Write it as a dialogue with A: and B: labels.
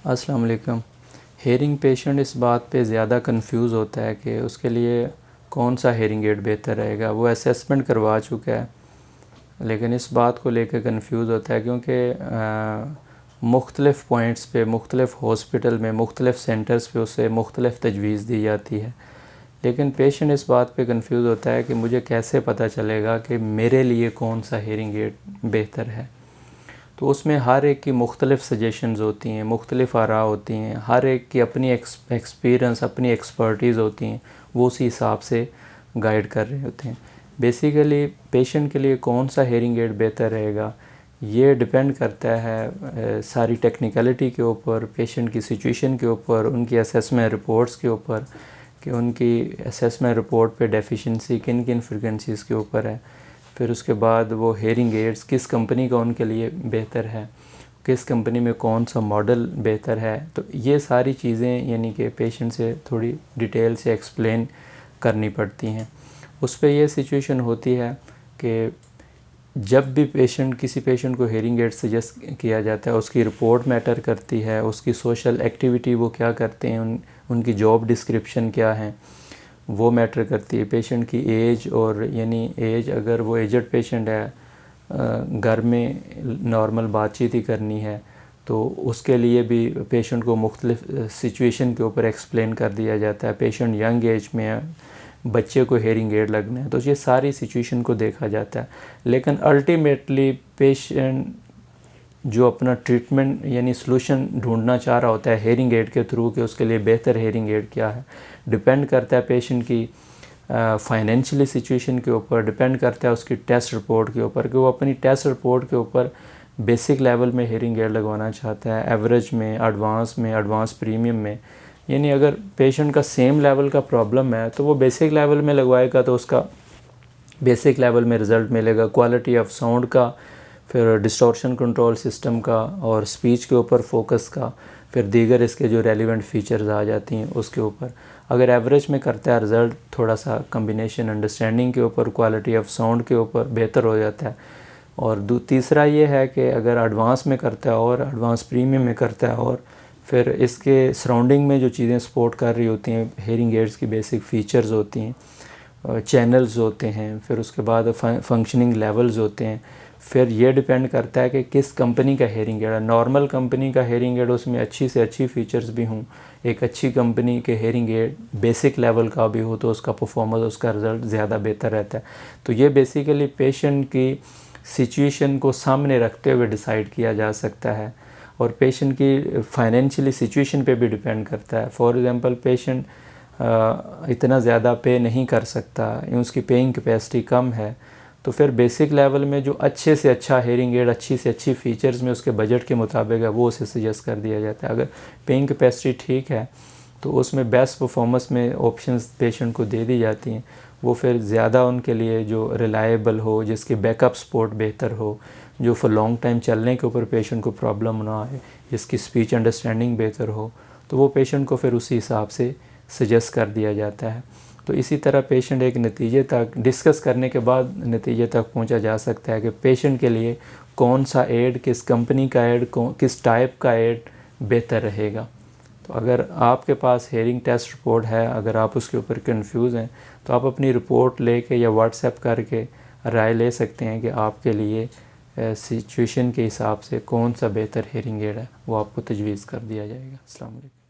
A: अस्सलाम वालेकुम। Hearing patient इस बात पे ज़्यादा कंफ्यूज होता है कि उसके लिए कौन सा हेयरिंग एड बेहतर रहेगा। वो असेसमेंट करवा चुका है लेकिन इस बात को लेकर कंफ्यूज होता है क्योंकि मुख्तलिफ़ पॉइंट्स पे, मुख्तलिफ़ हॉस्पिटल में, मुख्तलिफ़ सेंटर्स पे उसे मुख्तलिफ़ तजवीज़ दी जाती है। लेकिन पेशेंट इस बात पे कंफ्यूज होता है कि मुझे कैसे पता चलेगा कि मेरे लिए कौन सा हेयरिंग एड बेहतर है। तो उसमें हर एक की मुख्तलिफ़ सजेशंस होती हैं, मुख्तलिफ़ आरा होती हैं, हर एक की अपनी एक्सपीरियंस, अपनी एक्सपर्टीज़ होती हैं, वो उसी हिसाब से गाइड कर रहे होते हैं। बेसिकली पेशेंट के लिए कौन सा हेयरिंग एड बेहतर रहेगा ये डिपेंड करता है सारी टेक्निकलिटी के ऊपर, पेशेंट की सिचुएशन के ऊपर, उनकी असेसमेंट रिपोर्ट्स के ऊपर कि उनकी असेसमेंट रिपोर्ट पे डेफिशिएंसी किन किन फ्रिक्वेंसीज़ के ऊपर है। फिर उसके बाद वो हेयरिंग एड्स किस कंपनी का उनके लिए बेहतर है, किस कंपनी में कौन सा मॉडल बेहतर है। तो ये सारी चीज़ें यानी कि पेशेंट से थोड़ी डिटेल से एक्सप्लेन करनी पड़ती हैं। उस पर यह सिचुएशन होती है कि जब भी किसी पेशेंट को हेयरिंग एड सजेस्ट किया जाता है, उसकी रिपोर्ट मैटर करती है, उसकी सोशल एक्टिविटी वो क्या करते हैं, उनकी जॉब डिस्क्रिप्शन क्या है वो मैटर करती है। पेशेंट की एज, और यानी एज अगर वो एजड पेशेंट है, घर में नॉर्मल बातचीत ही करनी है तो उसके लिए भी पेशेंट को मुख्तलिफ सिचुएशन के ऊपर एक्सप्लेन कर दिया जाता है। पेशेंट यंग एज में है, बच्चे को हेयरिंग एड लगना है, तो ये सारी सिचुएशन को देखा जाता है। लेकिन अल्टीमेटली पेशेंट जो अपना ट्रीटमेंट यानी सलूशन ढूंढना चाह रहा होता है हेयरिंग एड के थ्रू कि उसके लिए बेहतर हेयरिंग एड क्या है, डिपेंड करता है पेशेंट की फाइनेंशियली सिचुएशन के ऊपर, डिपेंड करता है उसकी टेस्ट रिपोर्ट के ऊपर कि वो अपनी टेस्ट रिपोर्ट के ऊपर बेसिक लेवल में हेयरिंग एड लगवाना चाहता है, एवरेज में, एडवांस प्रीमियम में। यानी अगर पेशेंट का सेम लेवल का प्रॉब्लम है तो वो बेसिक लेवल में लगवाएगा तो उसका बेसिक लेवल में रिज़ल्ट मिलेगा, क्वालिटी ऑफ साउंड का, फिर डिस्टॉर्शन कंट्रोल सिस्टम का और स्पीच के ऊपर फोकस का, फिर दीगर इसके जो रेलिवेंट फीचर्स आ जाती हैं उसके ऊपर। अगर एवरेज में करता है रिज़ल्ट थोड़ा सा कम्बिनेशन अंडरस्टैंडिंग के ऊपर, क्वालिटी ऑफ साउंड के ऊपर बेहतर हो जाता है। और तीसरा ये है कि अगर एडवांस में करता है और एडवांस प्रीमियम में करता है और फिर इसके सराउंडिंग में जो चीज़ें सपोर्ट कर रही होती हैं, हेयरिंग एड्स की बेसिक फ़ीचर्स होती हैं, चैनल्स होते हैं, फिर उसके बाद फंक्शनिंग लेवल्स होते हैं। फिर ये डिपेंड करता है कि किस कंपनी का हेयरिंग एड है। नॉर्मल कंपनी का हेयरिंग एड उसमें अच्छी से अच्छी फ़ीचर्स भी हों, एक अच्छी कंपनी के हेयरिंग एड बेसिक लेवल का भी हो तो उसका परफॉर्मेंस, उसका रिज़ल्ट ज़्यादा बेहतर रहता है। तो ये बेसिकली पेशेंट की सिचुएशन को सामने रखते हुए डिसाइड किया जा सकता है और पेशेंट की फाइनेंशियली सिचुएशन पे भी डिपेंड करता है। फॉर एग्ज़ाम्पल पेशेंट इतना ज़्यादा पे नहीं कर सकता, उसकी पेइंग कैपेसिटी कम है, तो फिर बेसिक लेवल में जो अच्छे से अच्छा हेयरिंग एड, अच्छी से अच्छी फ़ीचर्स में उसके बजट के मुताबिक है वो उसे सजेस्ट कर दिया जाता है। अगर पेइंग कैपेसिटी ठीक है तो उसमें बेस्ट परफॉर्मेंस में ऑप्शंस पेशेंट को दे दी जाती हैं। वो फिर ज़्यादा उनके लिए जो रिलायबल हो, जिसकी बैकअप सपोर्ट बेहतर हो, जो फॉर लॉन्ग टाइम चलने के ऊपर पेशेंट को प्रॉब्लम ना आए, जिसकी स्पीच अंडरस्टैंडिंग बेहतर हो, तो वो पेशेंट को फिर उसी हिसाब से सजेस्ट कर दिया जाता है। तो इसी तरह पेशेंट एक नतीजे तक डिस्कस करने के बाद नतीजे तक पहुंचा जा सकता है कि पेशेंट के लिए कौन सा एड, किस कंपनी का एड, किस टाइप का एड बेहतर रहेगा। तो अगर आपके पास हेयरिंग टेस्ट रिपोर्ट है, अगर आप उसके ऊपर कंफ्यूज हैं तो आप अपनी रिपोर्ट लेके या व्हाट्सएप करके राय ले सकते हैं कि आपके लिए सिचुएशन के हिसाब से कौन सा बेहतर हेयरिंग एड है, वो आपको तजवीज़ कर दिया जाएगा। अस्सलाम वालेकुम।